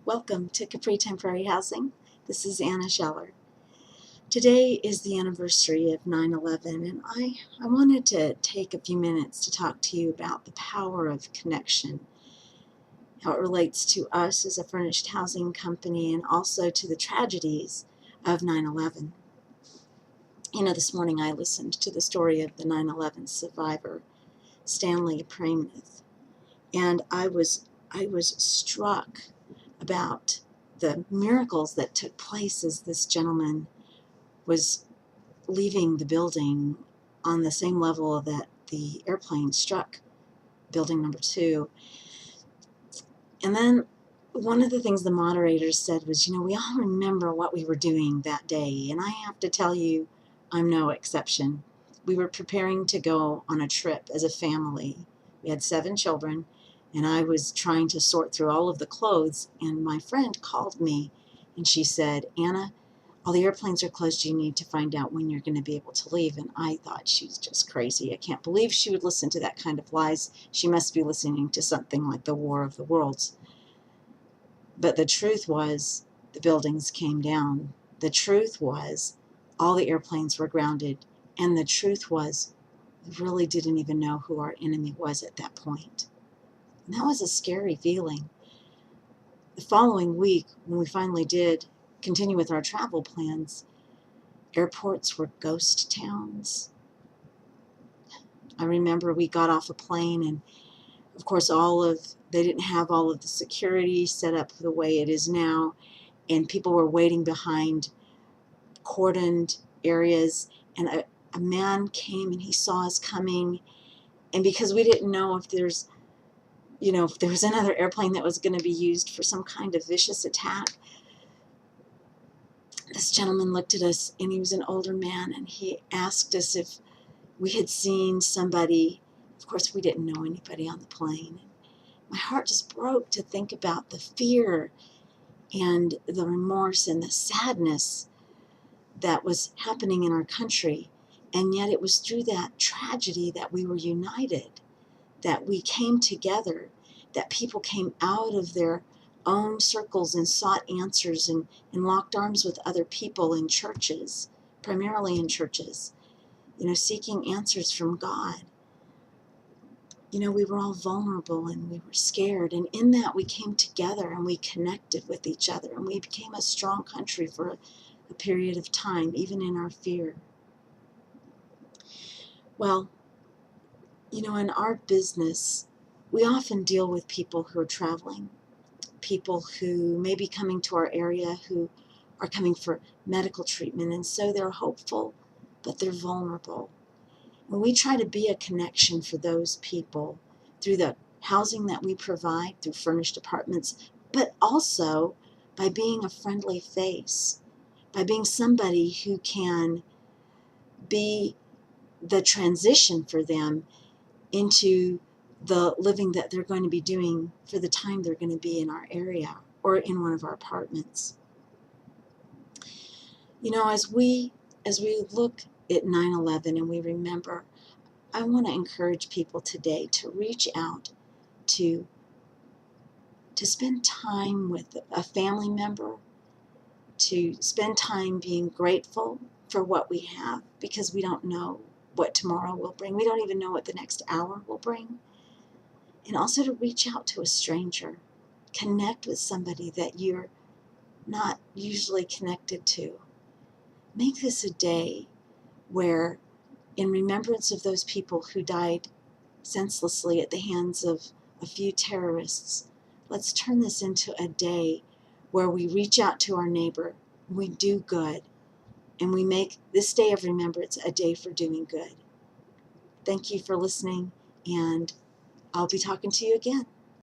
Welcome to Capri Temporary Housing. This is Anna Scheller. Today is the anniversary of 9/11, and I wanted to take a few minutes to talk to you about the power of connection, how it relates to us as a furnished housing company, and also to the tragedies of 9/11. This morning I listened to the story of the 9/11 survivor, Stanley Pramath, and I was struck about the miracles that took place as this gentleman was leaving the building on the same level that the airplane struck building number 2. And then one of the things the moderators said was, we all remember what we were doing that day, and I have to tell you, I'm no exception. We were preparing to go on a trip as a family. We had 7 children, and I was trying to sort through all of the clothes, and my friend called me, and she said, Anna, all the airplanes are closed. You need to find out when you're going to be able to leave. And I thought, she's just crazy. I can't believe she would listen to that kind of lies. She must be listening to something like the War of the Worlds. But the truth was, the buildings came down. The truth was, all the airplanes were grounded. And the truth was, we really didn't even know who our enemy was at that point. And that was a scary feeling. The following week, when we finally did continue with our travel plans, airports were ghost towns. I remember we got off a plane, and of course they didn't have all of the security set up the way it is now, and people were waiting behind cordoned areas, and a man came and he saw us coming, and because we didn't know if there was another airplane that was going to be used for some kind of vicious attack, this gentleman looked at us, and he was an older man, and he asked us if we had seen somebody. Of course, we didn't know anybody on the plane. My heart just broke to think about the fear and the remorse and the sadness that was happening in our country. And yet it was through that tragedy that we were united, that we came together, that people came out of their own circles and sought answers and locked arms with other people in churches, primarily in churches, seeking answers from God. We were all vulnerable and we were scared, and in that we came together and we connected with each other, and we became a strong country for a period of time, even in our fear. Well, in our business, we often deal with people who are traveling, people who may be coming to our area who are coming for medical treatment, and so they're hopeful, but they're vulnerable. And we try to be a connection for those people through the housing that we provide, through furnished apartments, but also by being a friendly face, by being somebody who can be the transition for them into the living that they're going to be doing for the time they're going to be in our area or in one of our apartments. As we look at 9/11 and we remember, I want to encourage people today to reach out to spend time with a family member, to spend time being grateful for what we have, because we don't know what tomorrow will bring. We don't even know what the next hour will bring. And also to reach out to a stranger, connect with somebody that you're not usually connected to. Make this a day where, in remembrance of those people who died senselessly at the hands of a few terrorists, let's turn this into a day where we reach out to our neighbor, we do good, and we make this day of remembrance a day for doing good. Thank you for listening, and I'll be talking to you again.